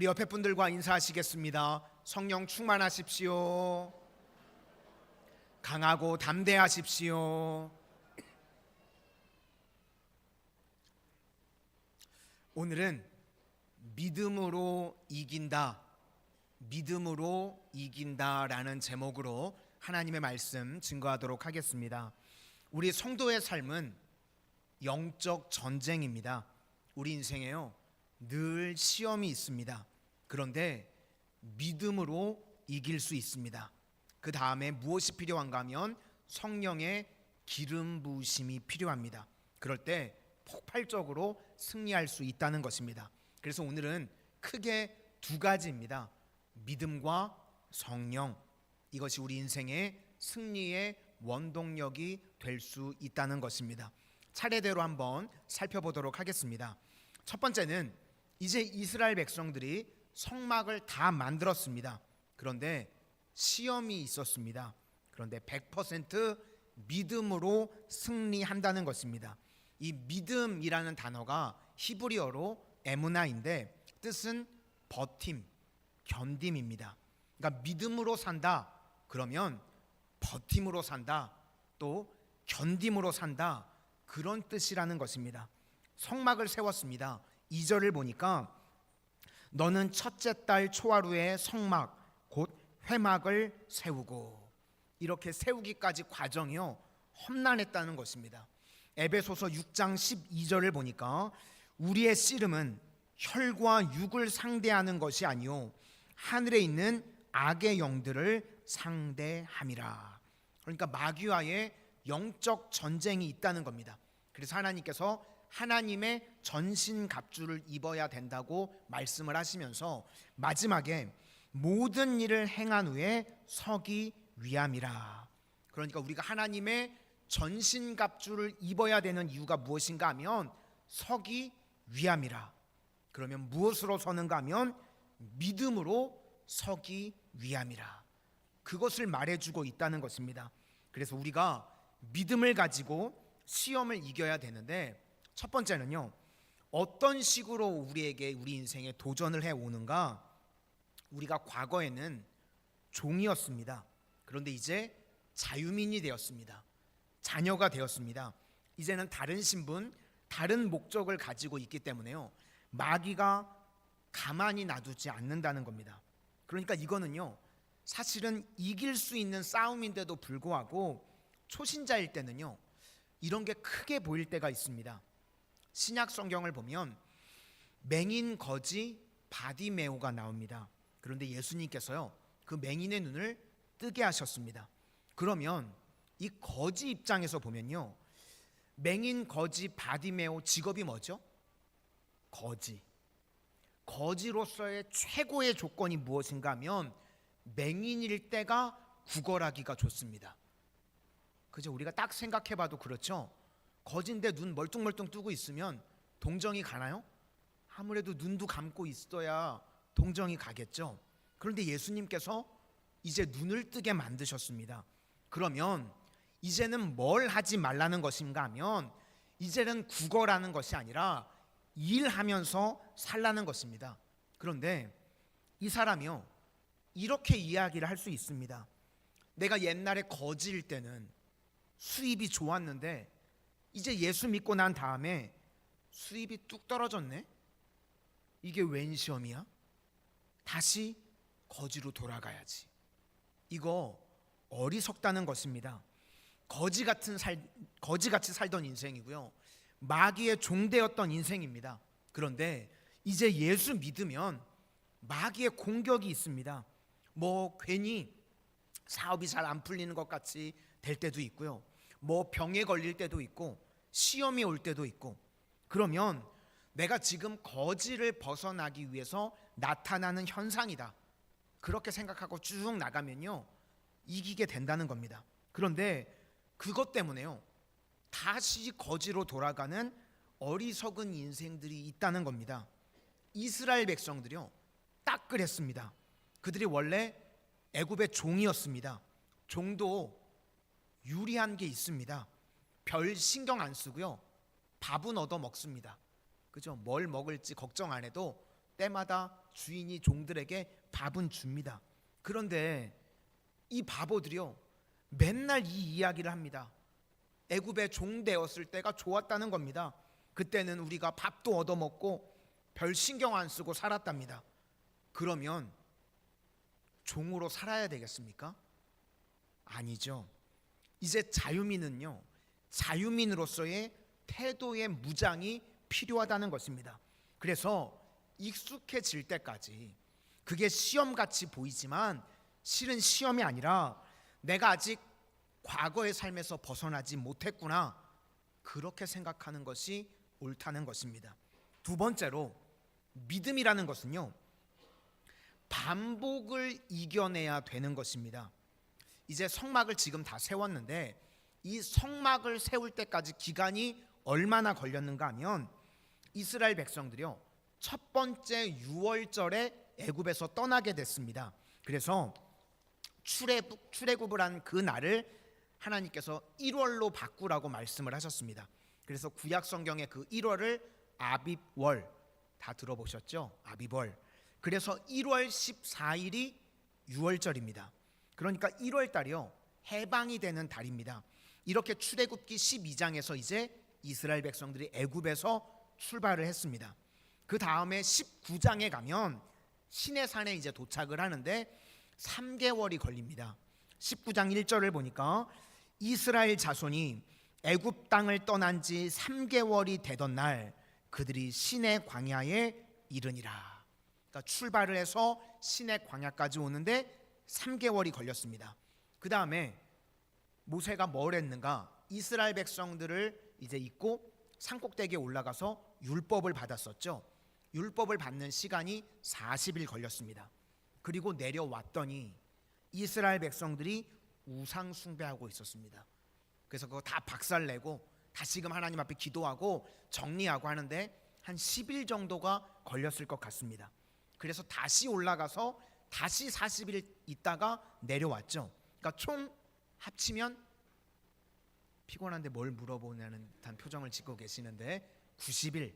우리 옆에 분들과 인사하시겠습니다. 성령 충만하십시오. 강하고 담대하십시오. 오늘은 믿음으로 이긴다, 믿음으로 이긴다라는 제목으로 하나님의 말씀 증거하도록 하겠습니다. 우리 성도의 삶은 영적 전쟁입니다. 우리 인생에요, 늘 시험이 있습니다. 그런데 믿음으로 이길 수 있습니다. 그 다음에 무엇이 필요한가 하면 성령의 기름 부으심이 필요합니다. 그럴 때 폭발적으로 승리할 수 있다는 것입니다. 그래서 오늘은 크게 두 가지입니다. 믿음과 성령, 이것이 우리 인생의 승리의 원동력이 될 수 있다는 것입니다. 차례대로 한번 살펴보도록 하겠습니다. 첫 번째는 이제 이스라엘 백성들이 성막을 다 만들었습니다. 그런데 시험이 있었습니다. 그런데 100% 믿음으로 승리한다는 것입니다. 이 믿음이라는 단어가 히브리어로 에무나인데 뜻은 버팀, 견딤입니다. 그러니까 믿음으로 산다 그러면 버팀으로 산다, 또 견딤으로 산다, 그런 뜻이라는 것입니다. 성막을 세웠습니다. 2절을 보니까 너는 첫째 달 초하루에 성막 곧 회막을 세우고, 이렇게 세우기까지 과정이요 험난했다는 것입니다. 에베소서 6장 12절을 보니까 우리의 씨름은 혈과 육을 상대하는 것이 아니요 하늘에 있는 악의 영들을 상대함이라. 그러니까 마귀와의 영적 전쟁이 있다는 겁니다. 그래서 하나님께서 하나님의 전신갑주를 입어야 된다고 말씀을 하시면서 마지막에 모든 일을 행한 후에 서기 위함이라. 그러니까 우리가 하나님의 전신갑주를 입어야 되는 이유가 무엇인가 하면 서기 위함이라. 그러면 무엇으로 서는가 하면 믿음으로 서기 위함이라. 그것을 말해주고 있다는 것입니다. 그래서 우리가 믿음을 가지고 시험을 이겨야 되는데, 첫 번째는요, 어떤 식으로 우리에게 우리 인생에 도전을 해오는가. 우리가 과거에는 종이었습니다. 그런데 이제 자유민이 되었습니다. 자녀가 되었습니다. 이제는 다른 신분, 다른 목적을 가지고 있기 때문에요, 마귀가 가만히 놔두지 않는다는 겁니다. 그러니까 이거는요, 사실은 이길 수 있는 싸움인데도 불구하고 초신자일 때는요, 이런 게 크게 보일 때가 있습니다. 신약 성경을 보면 맹인 거지 바디메오가 나옵니다. 그런데 예수님께서요, 그 맹인의 눈을 뜨게 하셨습니다. 그러면 이 거지 입장에서 보면요, 맹인 거지 바디메오 직업이 뭐죠? 거지. 거지로서의 최고의 조건이 무엇인가 하면 맹인일 때가 구걸하기가 좋습니다. 그죠? 우리가 딱 생각해봐도 그렇죠. 거진데 눈 멀뚱멀뚱 뜨고 있으면 동정이 가나요? 아무래도 눈도 감고 있어야 동정이 가겠죠. 그런데 예수님께서 이제 눈을 뜨게 만드셨습니다. 그러면 이제는 뭘 하지 말라는 것인가 하면 이제는 구걸하는 것이 아니라 일하면서 살라는 것입니다. 그런데 이 사람이요, 이렇게 이야기를 할 수 있습니다. 내가 옛날에 거지일 때는 수입이 좋았는데 이제 예수 믿고 난 다음에 수입이 뚝 떨어졌네. 이게 웬 시험이야? 다시 거지로 돌아가야지. 이거 어리석다는 것입니다. 거지같이 살던 인생이고요, 마귀의 종되었던 인생입니다. 그런데 이제 예수 믿으면 마귀의 공격이 있습니다. 뭐 괜히 사업이 잘 안 풀리는 것 같이 될 때도 있고요, 뭐 병에 걸릴 때도 있고 시험이 올 때도 있고, 그러면 내가 지금 거지를 벗어나기 위해서 나타나는 현상이다, 그렇게 생각하고 쭉 나가면요 이기게 된다는 겁니다. 그런데 그것 때문에요 다시 거지로 돌아가는 어리석은 인생들이 있다는 겁니다. 이스라엘 백성들이요 딱 그랬습니다. 그들이 원래 애굽의 종이었습니다. 종도 유리한 게 있습니다. 별 신경 안 쓰고요, 밥은 얻어 먹습니다. 그죠? 뭘 먹을지 걱정 안 해도 때마다 주인이 종들에게 밥은 줍니다. 그런데 이 바보들이요, 맨날 이 이야기를 합니다. 애굽의 종 되었을 때가 좋았다는 겁니다. 그때는 우리가 밥도 얻어먹고 별 신경 안 쓰고 살았답니다. 그러면 종으로 살아야 되겠습니까? 아니죠. 이제 자유민은요, 자유민으로서의 태도의 무장이 필요하다는 것입니다. 그래서 익숙해질 때까지, 그게 시험같이 보이지만 실은 시험이 아니라 내가 아직 과거의 삶에서 벗어나지 못했구나, 그렇게 생각하는 것이 옳다는 것입니다. 두 번째로, 믿음이라는 것은요, 반복을 이겨내야 되는 것입니다. 이제 성막을 지금 다 세웠는데 이 성막을 세울 때까지 기간이 얼마나 걸렸는가 하면, 이스라엘 백성들이요, 첫 번째 유월절에 애굽에서 떠나게 됐습니다. 그래서 출애굽을 한 그 날을 하나님께서 1월로 바꾸라고 말씀을 하셨습니다. 그래서 구약 성경의 그 1월을 아빕월, 다 들어보셨죠? 아빕월. 그래서 1월 14일이 유월절입니다. 그러니까 1월 달이요, 해방이 되는 달입니다. 이렇게 출애굽기 12장에서 이제 이스라엘 백성들이 애굽에서 출발을 했습니다. 그 다음에 19장에 가면 시내산에 이제 도착을 하는데 3개월이 걸립니다. 19장 1절을 보니까 이스라엘 자손이 애굽 땅을 떠난 지 3개월이 되던 날 그들이 시내 광야에 이르니라. 그러니까 출발을 해서 시내 광야까지 오는데 3개월이 걸렸습니다. 그 다음에 모세가 뭘 했는가? 이스라엘 백성들을 이제 잊고 산꼭대기에 올라가서 율법을 받았었죠. 율법을 받는 시간이 40일 걸렸습니다. 그리고 내려왔더니 이스라엘 백성들이 우상 숭배하고 있었습니다. 그래서 그거 다 박살내고 다시금 하나님 앞에 기도하고 정리하고 하는데 한 10일 정도가 걸렸을 것 같습니다. 그래서 다시 올라가서 다시 40일 있다가 내려왔죠. 그러니까 총 합치면, 피곤한데 뭘 물어보냐는 듯한 표정을 짓고 계시는데 90일,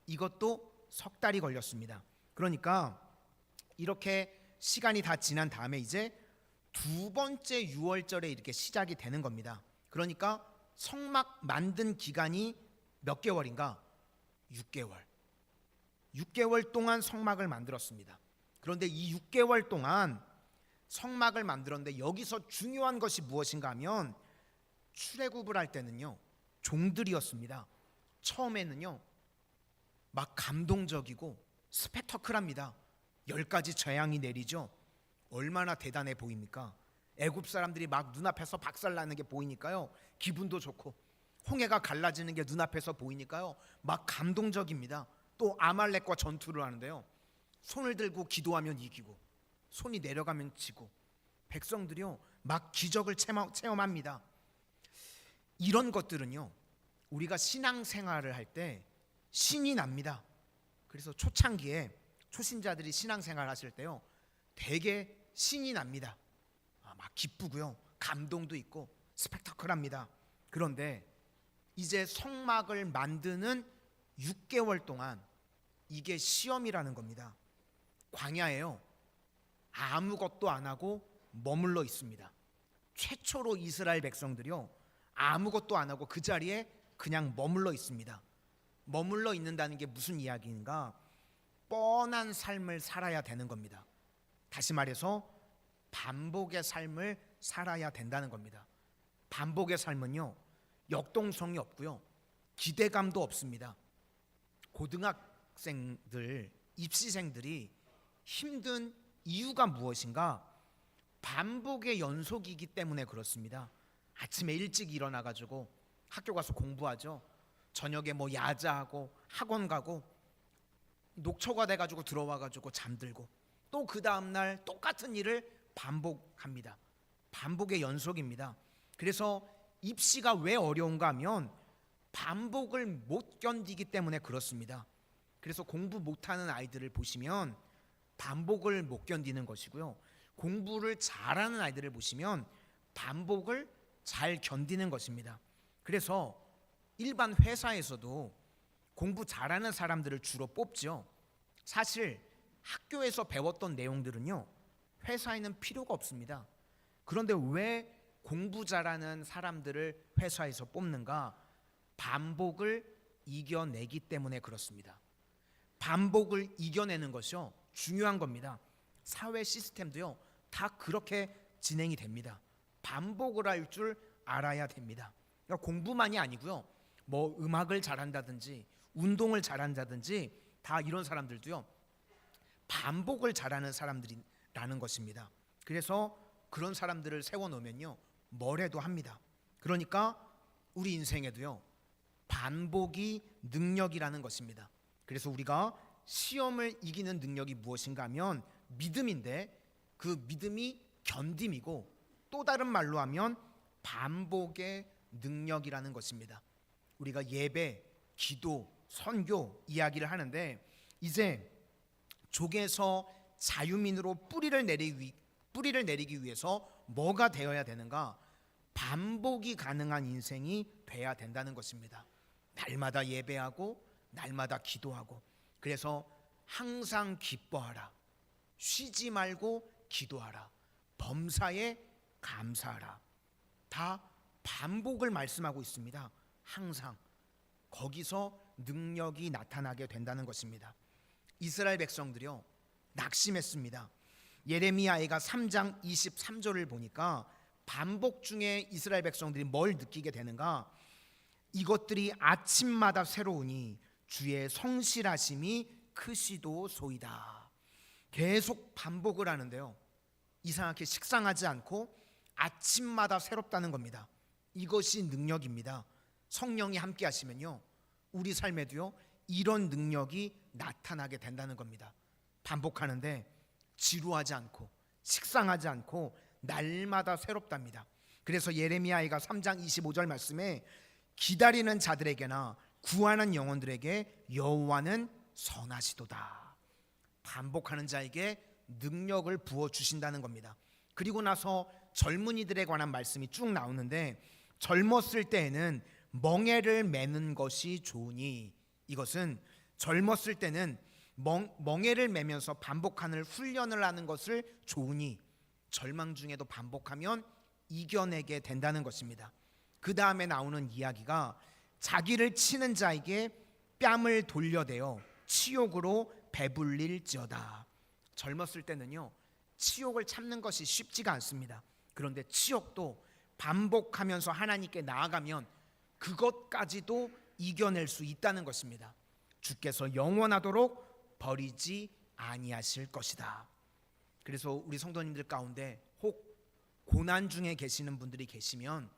이것도 석 달이 걸렸습니다. 그러니까 이렇게 시간이 다 지난 다음에 이제 두 번째 유월절에 이렇게 시작이 되는 겁니다. 그러니까 성막 만든 기간이 몇 개월인가? 6개월. 6개월 동안 성막을 만들었습니다. 그런데 이 6개월 동안 성막을 만들었는데 여기서 중요한 것이 무엇인가 하면, 출애굽을 할 때는요, 종들이었습니다. 처음에는요, 막 감동적이고 스펙터클합니다. 10가지 재앙이 내리죠. 얼마나 대단해 보입니까? 애굽 사람들이 막 눈앞에서 박살나는 게 보이니까요, 기분도 좋고, 홍해가 갈라지는 게 눈앞에서 보이니까요, 막 감동적입니다. 또 아말렉과 전투를 하는데요, 손을 들고 기도하면 이기고 손이 내려가면 지고, 백성들이요 막 기적을 체험합니다. 이런 것들은요, 우리가 신앙생활을 할 때 신이 납니다. 그래서 초창기에 초신자들이 신앙생활 하실 때요, 되게 신이 납니다. 막 기쁘고요, 감동도 있고 스펙타클합니다. 그런데 이제 성막을 만드는 6개월 동안 이게 시험이라는 겁니다. 광야에요, 아무것도 안 하고 머물러 있습니다. 최초로 이스라엘 백성들이요, 아무것도 안 하고 그 자리에 그냥 머물러 있습니다. 머물러 있는다는 게 무슨 이야기인가? 뻔한 삶을 살아야 되는 겁니다. 다시 말해서 반복의 삶을 살아야 된다는 겁니다. 반복의 삶은요, 역동성이 없고요, 기대감도 없습니다. 고등학생들, 입시생들이 힘든 이유가 무엇인가? 반복의 연속이기 때문에 그렇습니다. 아침에 일찍 일어나가지고 학교 가서 공부하죠. 저녁에 뭐 야자하고 학원 가고 녹초가 돼가지고 들어와가지고 잠들고, 또 그 다음날 똑같은 일을 반복합니다. 반복의 연속입니다. 그래서 입시가 왜 어려운가 하면 반복을 못 견디기 때문에 그렇습니다. 그래서 공부 못하는 아이들을 보시면 반복을 못 견디는 것이고요, 공부를 잘하는 아이들을 보시면 반복을 잘 견디는 것입니다. 그래서 일반 회사에서도 공부 잘하는 사람들을 주로 뽑죠. 사실 학교에서 배웠던 내용들은요, 회사에는 필요가 없습니다. 그런데 왜 공부 잘하는 사람들을 회사에서 뽑는가? 반복을 이겨내기 때문에 그렇습니다. 반복을 이겨내는 것이요, 중요한 겁니다. 사회 시스템도요, 다 그렇게 진행이 됩니다. 반복을 할 줄 알아야 됩니다. 그러니까 공부만이 아니고요, 뭐 음악을 잘한다든지 운동을 잘한다든지 다 이런 사람들도요, 반복을 잘하는 사람들이라는 것입니다. 그래서 그런 사람들을 세워놓으면요, 뭘 해도 합니다. 그러니까 우리 인생에도요, 반복이 능력이라는 것입니다. 그래서 우리가 시험을 이기는 능력이 무엇인가 하면 믿음인데, 그 믿음이 견딤이고, 또 다른 말로 하면 반복의 능력이라는 것입니다. 우리가 예배, 기도, 선교 이야기를 하는데, 이제 족에서 자유민으로 뿌리를 내리기 위해서 뭐가 되어야 되는가? 반복이 가능한 인생이 돼야 된다는 것입니다. 날마다 예배하고 날마다 기도하고, 그래서 항상 기뻐하라, 쉬지 말고 기도하라, 범사에 감사하라. 다 반복을 말씀하고 있습니다. 항상 거기서 능력이 나타나게 된다는 것입니다. 이스라엘 백성들이요, 낙심했습니다. 예레미야가 3장 23절을 보니까 반복 중에 이스라엘 백성들이 뭘 느끼게 되는가? 이것들이 아침마다 새로우니 주의 성실하심이 크시도소이다. 계속 반복을 하는데요, 이상하게 식상하지 않고 아침마다 새롭다는 겁니다. 이것이 능력입니다. 성령이 함께 하시면요, 우리 삶에도요, 이런 능력이 나타나게 된다는 겁니다. 반복하는데 지루하지 않고 식상하지 않고 날마다 새롭답니다. 그래서 예레미야가 3장 25절 말씀에 기다리는 자들에게나 구하는 영혼들에게 여호와는 선하시도다. 반복하는 자에게 능력을 부어 주신다는 겁니다. 그리고 나서 젊은이들에 관한 말씀이 쭉 나오는데, 젊었을 때에는 멍에를 매는 것이 좋으니, 이것은 젊었을 때는 멍에를 매면서 반복하는 훈련을 하는 것을 좋으니, 절망 중에도 반복하면 이겨내게 된다는 것입니다. 그 다음에 나오는 이야기가 자기를 치는 자에게 뺨을 돌려대어 치욕으로 배불릴지어다. 젊었을 때는요, 치욕을 참는 것이 쉽지가 않습니다. 그런데 치욕도 반복하면서 하나님께 나아가면 그것까지도 이겨낼 수 있다는 것입니다. 주께서 영원하도록 버리지 아니하실 것이다. 그래서 우리 성도님들 가운데 혹 고난 중에 계시는 분들이 계시면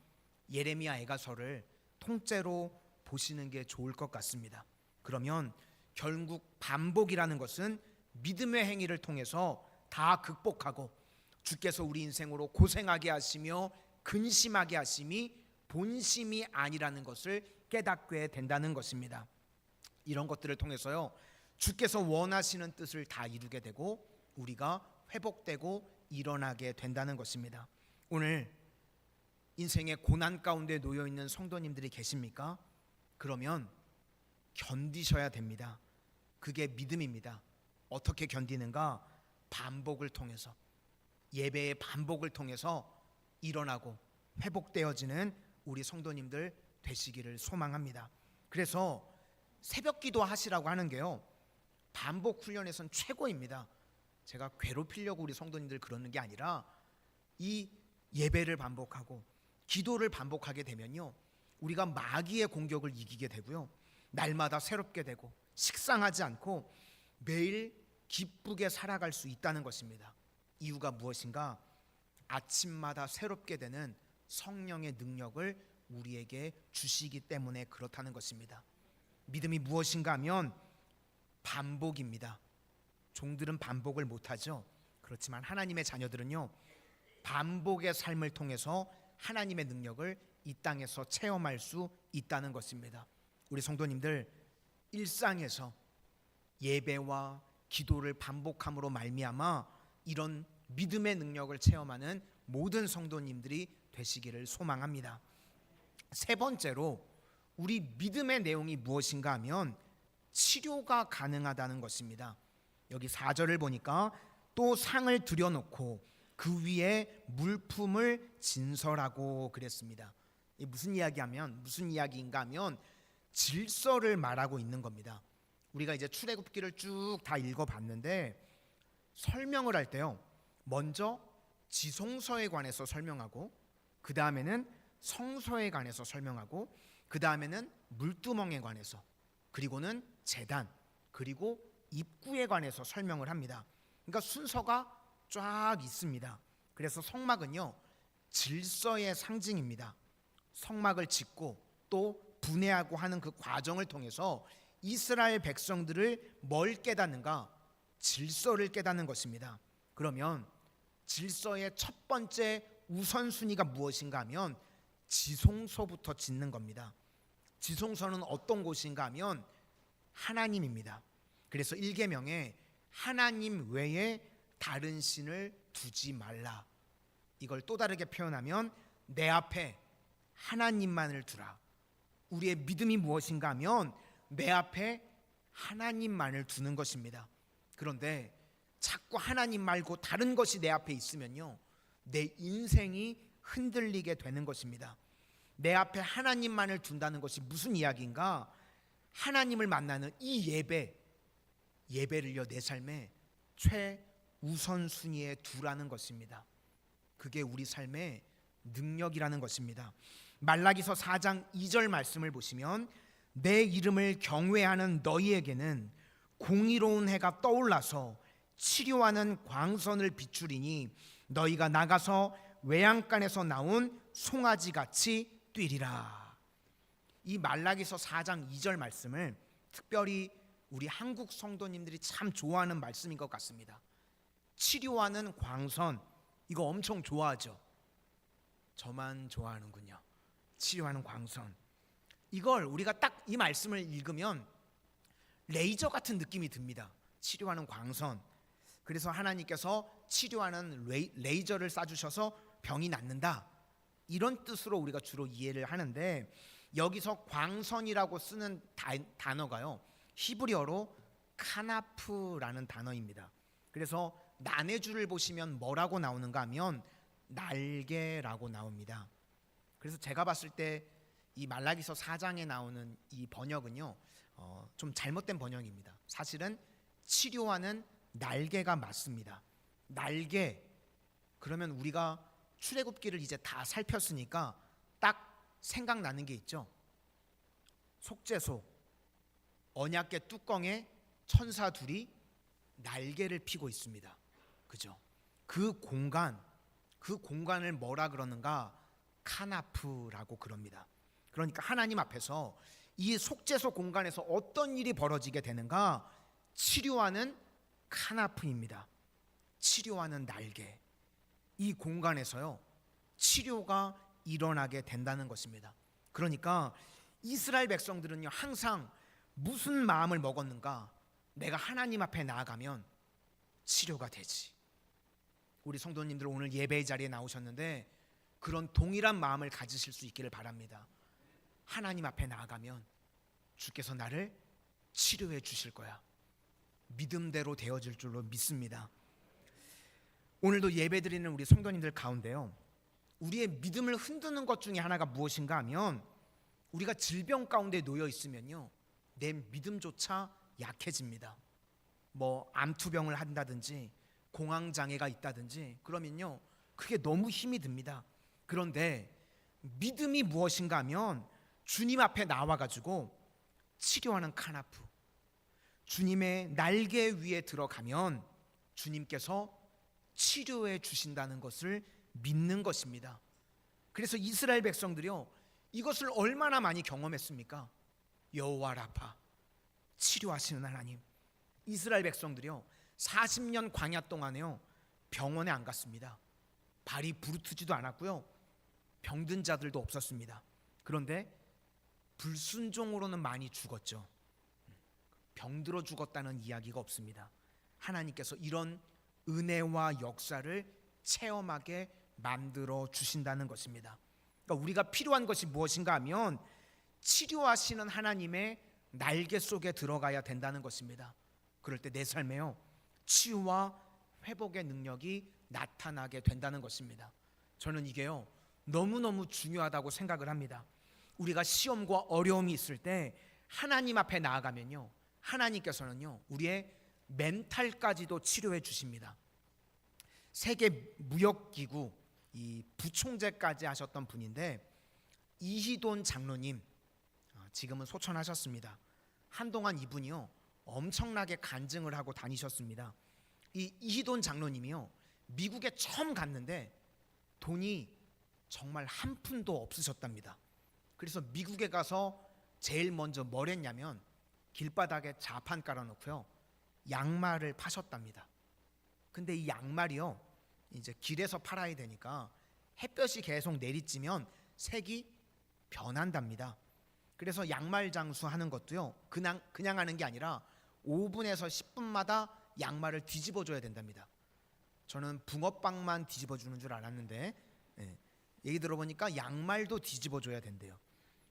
예레미야 애가서를 통째로 보시는 게 좋을 것 같습니다. 그러면 결국 반복이라는 것은 믿음의 행위를 통해서 다 극복하고, 주께서 우리 인생으로 고생하게 하시며 근심하게 하심이 본심이 아니라는 것을 깨닫게 된다는 것입니다. 이런 것들을 통해서요, 주께서 원하시는 뜻을 다 이루게 되고 우리가 회복되고 일어나게 된다는 것입니다. 오늘 인생의 고난 가운데 놓여 있는 성도님들이 계십니까? 그러면 견디셔야 됩니다. 그게 믿음입니다. 어떻게 견디는가? 반복을 통해서, 예배의 반복을 통해서 일어나고 회복되어지는 우리 성도님들 되시기를 소망합니다. 그래서 새벽 기도 하시라고 하는 게요, 반복 훈련에선 최고입니다. 제가 괴롭히려고 우리 성도님들 그러는 게 아니라, 이 예배를 반복하고 기도를 반복하게 되면요, 우리가 마귀의 공격을 이기게 되고요, 날마다 새롭게 되고 식상하지 않고 매일 기쁘게 살아갈 수 있다는 것입니다. 이유가 무엇인가? 아침마다 새롭게 되는 성령의 능력을 우리에게 주시기 때문에 그렇다는 것입니다. 믿음이 무엇인가 하면 반복입니다. 종들은 반복을 못하죠. 그렇지만 하나님의 자녀들은요, 반복의 삶을 통해서 하나님의 능력을 이 땅에서 체험할 수 있다는 것입니다. 우리 성도님들, 일상에서 예배와 기도를 반복함으로 말미암아 이런 믿음의 능력을 체험하는 모든 성도님들이 되시기를 소망합니다. 세 번째로, 우리 믿음의 내용이 무엇인가 하면 치료가 가능하다는 것입니다. 여기 4절을 보니까 또 상을 들여놓고 그 위에 물품을 진설하고 그랬습니다. 이 무슨 이야기인가 하면 질서를 말하고 있는 겁니다. 우리가 이제 출애굽기를 쭉 다 읽어봤는데 설명을 할 때요, 먼저 지성소에 관해서 설명하고, 그 다음에는 성소에 관해서 설명하고, 그 다음에는 물두멍에 관해서, 그리고는 제단, 그리고 입구에 관해서 설명을 합니다. 그러니까 순서가 쫙 있습니다. 그래서 성막은요, 질서의 상징입니다. 성막을 짓고 또 분해하고 하는 그 과정을 통해서 이스라엘 백성들을 뭘 깨닫는가? 질서를 깨닫는 것입니다. 그러면 질서의 첫 번째 우선순위가 무엇인가 하면 지성소부터 짓는 겁니다. 지성소는 어떤 곳인가 하면 하나님입니다. 그래서 1계명에 하나님 외에 다른 신을 두지 말라, 이걸 또 다르게 표현하면 내 앞에 하나님만을 두라. 우리의 믿음이 무엇인가 하면 내 앞에 하나님만을 두는 것입니다. 그런데 자꾸 하나님 말고 다른 것이 내 앞에 있으면요, 내 인생이 흔들리게 되는 것입니다. 내 앞에 하나님만을 둔다는 것이 무슨 이야기인가? 하나님을 만나는 이 예배를요, 내 삶의 최우선순위에 두라는 것입니다. 그게 우리 삶의 능력이라는 것입니다. 말라기서 4장 2절 말씀을 보시면 내 이름을 경외하는 너희에게는 공의로운 해가 떠올라서 치료하는 광선을 비추리니 너희가 나가서 외양간에서 나온 송아지같이 뛰리라. 이 말라기서 4장 2절 말씀을 특별히 우리 한국 성도님들이 참 좋아하는 말씀인 것 같습니다. 치료하는 광선, 이거 엄청 좋아하죠. 저만 좋아하는군요. 치료하는 광선, 이걸 우리가 딱 이 말씀을 읽으면 레이저 같은 느낌이 듭니다. 치료하는 광선. 그래서 하나님께서 치료하는 레이저를 쏴주셔서 병이 낫는다, 이런 뜻으로 우리가 주로 이해를 하는데, 여기서 광선이라고 쓰는 단어가요, 히브리어로 카나프라는 단어입니다. 그래서 난해주를 보시면 뭐라고 나오는가 하면 날개라고 나옵니다. 그래서 제가 봤을 때 이 말라기서 4장에 나오는 이 번역은요, 좀 잘못된 번역입니다. 사실은 치료하는 날개가 맞습니다. 날개, 그러면 우리가 출애굽기를 이제 다 살폈으니까 딱 생각나는 게 있죠. 속죄소, 언약궤 뚜껑에 천사 둘이 날개를 피고 있습니다. 그죠? 그 공간을 뭐라 그러는가? 카나프라고 그럽니다. 그러니까 하나님 앞에서 이 속죄소 공간에서 어떤 일이 벌어지게 되는가? 치료하는 카나프입니다. 치료하는 날개. 이 공간에서요, 치료가 일어나게 된다는 것입니다. 그러니까 이스라엘 백성들은요, 항상 무슨 마음을 먹었는가? 내가 하나님 앞에 나아가면 치료가 되지. 우리 성도님들 오늘 예배의 자리에 나오셨는데 그런 동일한 마음을 가지실 수 있기를 바랍니다. 하나님 앞에 나아가면 주께서 나를 치료해 주실 거야. 믿음대로 되어질 줄로 믿습니다. 오늘도 예배드리는 우리 성도님들 가운데요, 우리의 믿음을 흔드는 것 중에 하나가 무엇인가 하면 우리가 질병 가운데 놓여 있으면요, 내 믿음조차 약해집니다. 뭐 암투병을 한다든지 공황장애가 있다든지 그러면요, 그게 너무 힘이 듭니다. 그런데 믿음이 무엇인가 하면 주님 앞에 나와가지고 치료하는 카나프, 주님의 날개 위에 들어가면 주님께서 치료해 주신다는 것을 믿는 것입니다. 그래서 이스라엘 백성들이요, 이것을 얼마나 많이 경험했습니까? 여호와 라파, 치료하시는 하나님. 이스라엘 백성들이요, 40년 광야 동안에요, 병원에 안 갔습니다. 발이 부르트지도 않았고요, 병든 자들도 없었습니다. 그런데 불순종으로는 많이 죽었죠. 병들어 죽었다는 이야기가 없습니다. 하나님께서 이런 은혜와 역사를 체험하게 만들어 주신다는 것입니다. 그러니까 우리가 필요한 것이 무엇인가 하면 치료하시는 하나님의 날개 속에 들어가야 된다는 것입니다. 그럴 때 내 삶에요, 치유와 회복의 능력이 나타나게 된다는 것입니다. 저는 이게요 너무너무 중요하다고 생각을 합니다. 우리가 시험과 어려움이 있을 때 하나님 앞에 나아가면요 하나님께서는요 우리의 멘탈까지도 치료해 주십니다. 세계 무역기구 이 부총재까지 하셨던 분인데 이희돈 장로님, 지금은 소천하셨습니다. 한동안 이분이요 엄청나게 간증을 하고 다니셨습니다. 이 이희돈 장로님이요 미국에 처음 갔는데 돈이 정말 한 푼도 없으셨답니다. 그래서 미국에 가서 제일 먼저 뭘 했냐면 길바닥에 자판 깔아놓고요 양말을 파셨답니다. 근데 이 양말이요 이제 길에서 팔아야 되니까 햇볕이 계속 내리쬐면 색이 변한답니다. 그래서 양말 장수하는 것도요 그냥 하는 게 아니라 5분에서 10분마다 양말을 뒤집어 줘야 된답니다. 저는 붕어빵만 뒤집어 주는 줄 알았는데 얘기 들어보니까 양말도 뒤집어 줘야 된대요.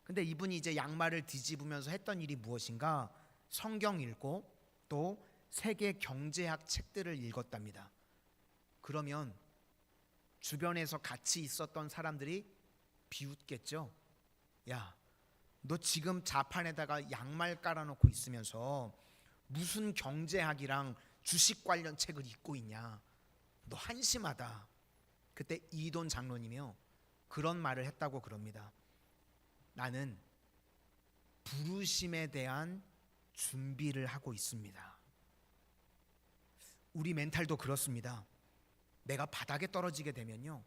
근데 이분이 이제 양말을 뒤집으면서 했던 일이 무엇인가 성경 읽고 또 세계 경제학 책들을 읽었답니다. 그러면 주변에서 같이 있었던 사람들이 비웃겠죠. 야, 너 지금 자판에다가 양말 깔아놓고 있으면서 무슨 경제학이랑 주식 관련 책을 읽고 있냐. 너 한심하다. 그때 이돈 장로님이요 그런 말을 했다고 그럽니다. 나는 부르심에 대한 준비를 하고 있습니다. 우리 멘탈도 그렇습니다. 내가 바닥에 떨어지게 되면요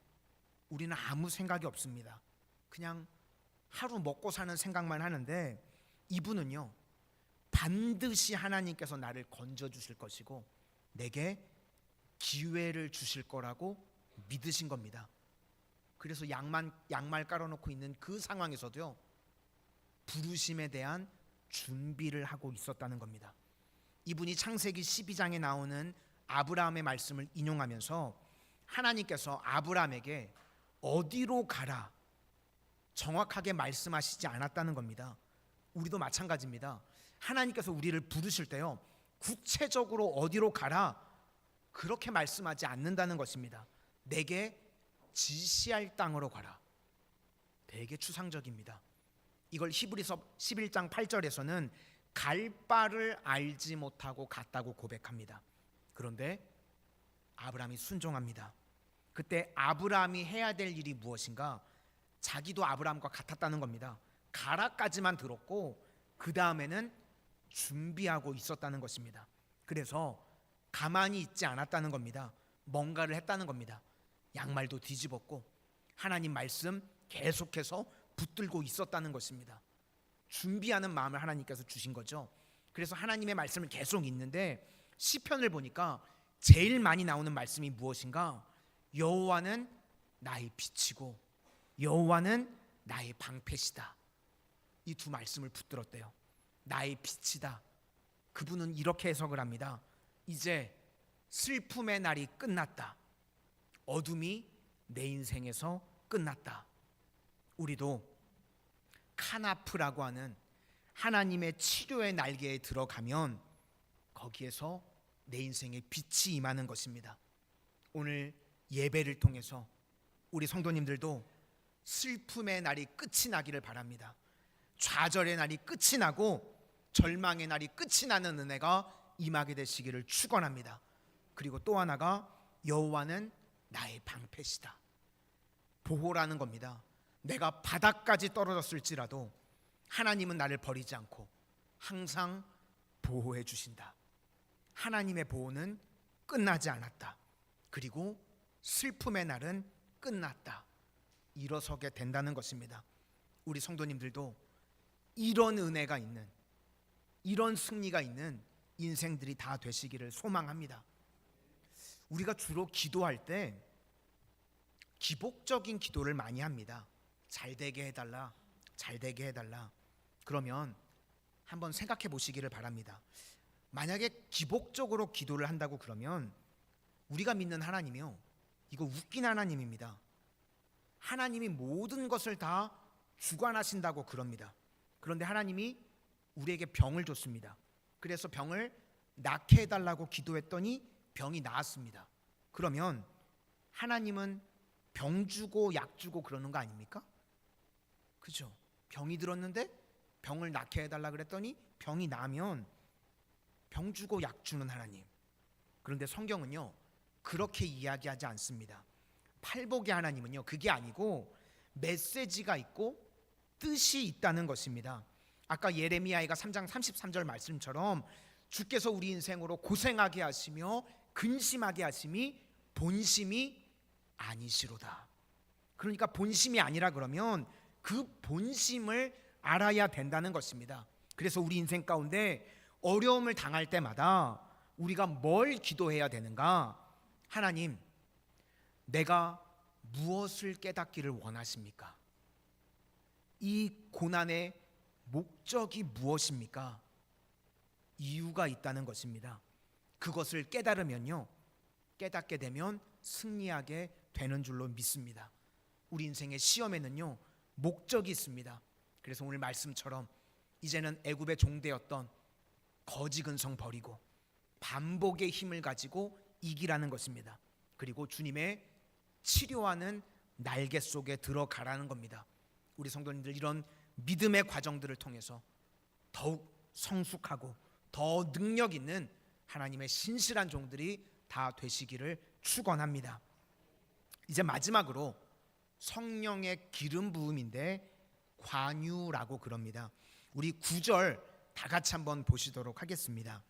우리는 아무 생각이 없습니다. 그냥 하루 먹고 사는 생각만 하는데 이분은요 반드시 하나님께서 나를 건져 주실 것이고 내게 기회를 주실 거라고 믿으신 겁니다. 그래서 양말 깔아놓고 있는 그 상황에서도요 부르심에 대한 준비를 하고 있었다는 겁니다. 이분이 창세기 12장에 나오는 아브라함의 말씀을 인용하면서 하나님께서 아브라함에게 어디로 가라 정확하게 말씀하시지 않았다는 겁니다. 우리도 마찬가지입니다. 하나님께서 우리를 부르실 때요 구체적으로 어디로 가라 그렇게 말씀하지 않는다는 것입니다. 내게 지시할 땅으로 가라. 되게 추상적입니다. 이걸 히브리서 11장 8절에서는 갈 바를 알지 못하고 갔다고 고백합니다. 그런데 아브라함이 순종합니다. 그때 아브라함이 해야 될 일이 무엇인가? 자기도 아브라함과 같았다는 겁니다. 가라까지만 들었고 그 다음에는 준비하고 있었다는 것입니다. 그래서 가만히 있지 않았다는 겁니다. 뭔가를 했다는 겁니다. 양말도 뒤집었고 하나님 말씀 계속해서 붙들고 있었다는 것입니다. 준비하는 마음을 하나님께서 주신 거죠. 그래서 하나님의 말씀을 계속 읽는데 시편을 보니까 제일 많이 나오는 말씀이 무엇인가? 여호와는 나의 빛이고 여호와는 나의 방패시다. 이 두 말씀을 붙들었대요. 나의 빛이다. 그분은 이렇게 해석을 합니다. 이제 슬픔의 날이 끝났다. 어둠이 내 인생에서 끝났다. 우리도 카나프라고 하는 하나님의 치료의 날개에 들어가면 거기에서 내 인생에 빛이 임하는 것입니다. 오늘 예배를 통해서 우리 성도님들도 슬픔의 날이 끝이 나기를 바랍니다. 좌절의 날이 끝이 나고 절망의 날이 끝이 나는 은혜가 임하게 되시기를 축원합니다. 그리고 또 하나가 여호와는 나의 방패시다. 보호라는 겁니다. 내가 바닥까지 떨어졌을지라도 하나님은 나를 버리지 않고 항상 보호해 주신다. 하나님의 보호는 끝나지 않았다. 그리고 슬픔의 날은 끝났다. 일어서게 된다는 것입니다. 우리 성도님들도 이런 은혜가 있는, 이런 승리가 있는 인생들이 다 되시기를 소망합니다. 우리가 주로 기도할 때 기복적인 기도를 많이 합니다. 잘 되게 해달라, 잘 되게 해달라. 그러면 한번 생각해 보시기를 바랍니다. 만약에 기복적으로 기도를 한다고 그러면 우리가 믿는 하나님이요, 이거 웃긴 하나님입니다. 하나님이 모든 것을 다 주관하신다고 그럽니다. 그런데 하나님이 우리에게 병을 줬습니다. 그래서 병을 낫게 해달라고 기도했더니 병이 나았습니다. 그러면 하나님은 병 주고 약 주고 그러는 거 아닙니까? 그죠? 병이 들었는데 병을 낫게 해달라 그랬더니 병이 나면 병 주고 약 주는 하나님. 그런데 성경은요 그렇게 이야기하지 않습니다. 팔복의 하나님은요 그게 아니고 메시지가 있고 뜻이 있다는 것입니다. 아까 예레미야가 3장 33절 말씀처럼 주께서 우리 인생으로 고생하게 하시며 근심하게 하심이 본심이 아니시로다. 그러니까 본심이 아니라 그러면 그 본심을 알아야 된다는 것입니다. 그래서 우리 인생 가운데 어려움을 당할 때마다 우리가 뭘 기도해야 되는가? 하나님, 내가 무엇을 깨닫기를 원하십니까? 이 고난의 목적이 무엇입니까? 이유가 있다는 것입니다. 그것을 깨달으면요, 깨닫게 되면 승리하게 되는 줄로 믿습니다. 우리 인생의 시험에는요 목적이 있습니다. 그래서 오늘 말씀처럼 이제는 애굽의 종되었던 거지 근성 버리고 반복의 힘을 가지고 이기라는 것입니다. 그리고 주님의 치료하는 날개 속에 들어가라는 겁니다. 우리 성도님들 이런 믿음의 과정들을 통해서 더욱 성숙하고 더 능력 있는 하나님의 신실한 종들이 다 되시기를 축원합니다. 이제 마지막으로 성령의 기름 부음인데 관유라고 그럽니다. 우리 9절 다 같이 한번 보시도록 하겠습니다.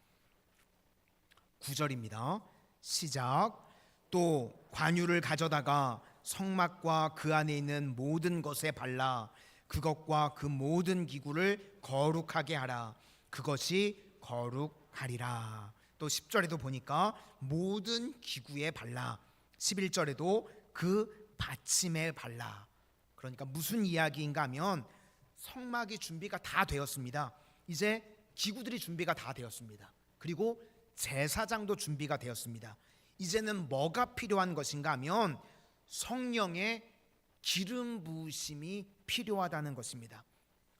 9절입니다. 시작. 또 관유를 가져다가 성막과 그 안에 있는 모든 것에 발라 그것과 그 모든 기구를 거룩하게 하라. 그것이 거룩하리라. 또 10절에도 보니까 모든 기구에 발라. 11절에도 그 받침에 발라. 그러니까 무슨 이야기인가 하면 성막이 준비가 다 되었습니다. 이제 기구들이 준비가 다 되었습니다. 그리고 제사장도 준비가 되었습니다. 이제는 뭐가 필요한 것인가 하면 성령의 기름 부으심이 필요하다는 것입니다.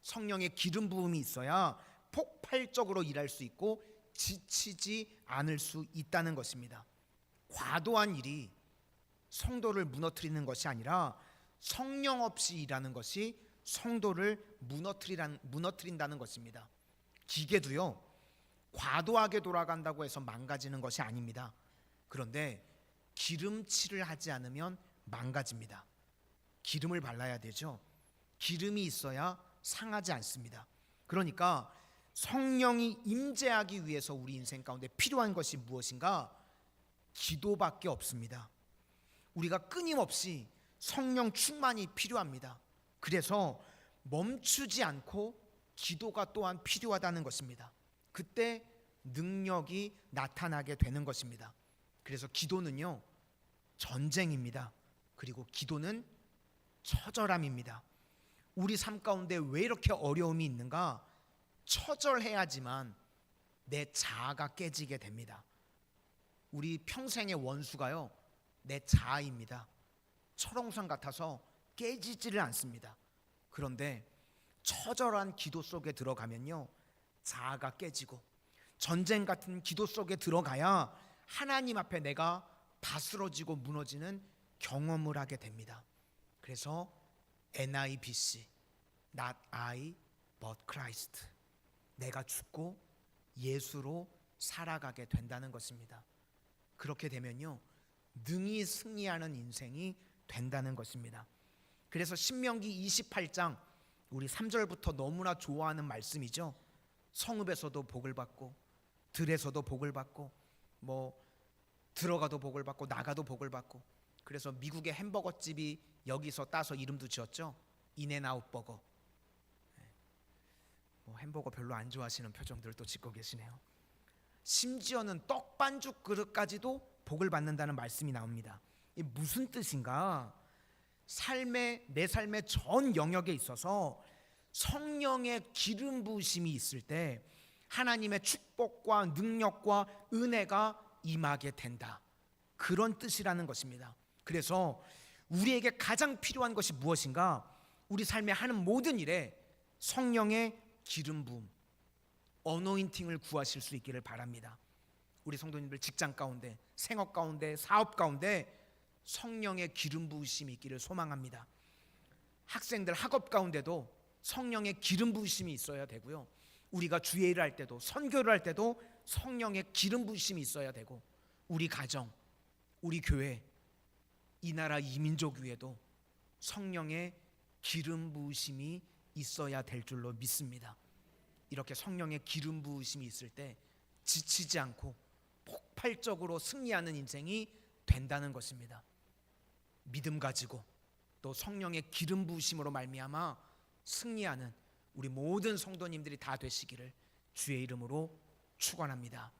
성령의 기름 부음이 있어야 폭발적으로 일할 수 있고 지치지 않을 수 있다는 것입니다. 과도한 일이 성도를 무너뜨리는 것이 아니라 성령 없이 일하는 것이 성도를 무너뜨린다는 것입니다. 기계도요 과도하게 돌아간다고 해서 망가지는 것이 아닙니다. 그런데 기름칠을 하지 않으면 망가집니다. 기름을 발라야 되죠. 기름이 있어야 상하지 않습니다. 그러니까 성령이 임재하기 위해서 우리 인생 가운데 필요한 것이 무엇인가? 기도밖에 없습니다. 우리가 끊임없이 성령 충만이 필요합니다. 그래서 멈추지 않고 기도가 또한 필요하다는 것입니다. 그때 능력이 나타나게 되는 것입니다. 그래서 기도는요 전쟁입니다. 그리고 기도는 처절함입니다. 우리 삶 가운데 왜 이렇게 어려움이 있는가? 처절해야지만 내 자아가 깨지게 됩니다. 우리 평생의 원수가요 내 자아입니다. 철옹성 같아서 깨지지를 않습니다. 그런데 처절한 기도 속에 들어가면요 자아가 깨지고 전쟁 같은 기도 속에 들어가야 하나님 앞에 내가 다스러지고 무너지는 경험을 하게 됩니다. 그래서 NIBC, Not I but Christ, 내가 죽고 예수로 살아가게 된다는 것입니다. 그렇게 되면요 능히 승리하는 인생이 된다는 것입니다. 그래서 신명기 28장 우리 3절부터 너무나 좋아하는 말씀이죠. 성읍에서도 복을 받고 들에서도 복을 받고 뭐 들어가도 복을 받고 나가도 복을 받고. 그래서 미국의 햄버거 집이 여기서 따서 이름도 지었죠. 인앤아웃 버거. 뭐 햄버거 별로 안 좋아하시는 표정들 또 짓고 계시네요. 심지어는 떡반죽 그릇까지도 복을 받는다는 말씀이 나옵니다. 이게 무슨 뜻인가? 내 삶의 전 영역에 있어서 성령의 기름 부으심이 있을 때 하나님의 축복과 능력과 은혜가 임하게 된다. 그런 뜻이라는 것입니다. 그래서 우리에게 가장 필요한 것이 무엇인가? 우리 삶에 하는 모든 일에 성령의 기름 부음, 어노인팅을 구하실 수 있기를 바랍니다. 우리 성도님들 직장 가운데, 생업 가운데, 사업 가운데 성령의 기름 부으심이 있기를 소망합니다. 학생들 학업 가운데도 성령의 기름 부으심이 있어야 되고요. 우리가 주일을 할 때도, 선교를 할 때도 성령의 기름 부으심이 있어야 되고, 우리 가정, 우리 교회, 이 나라 이 민족 위에도 성령의 기름 부으심이 있어야 될 줄로 믿습니다. 이렇게 성령의 기름 부으심이 있을 때 지치지 않고 폭발적으로 승리하는 인생이 된다는 것입니다. 믿음 가지고 또 성령의 기름 부으심으로 말미암아 승리하는 우리 모든 성도님들이 다 되시기를 주의 이름으로 축원합니다.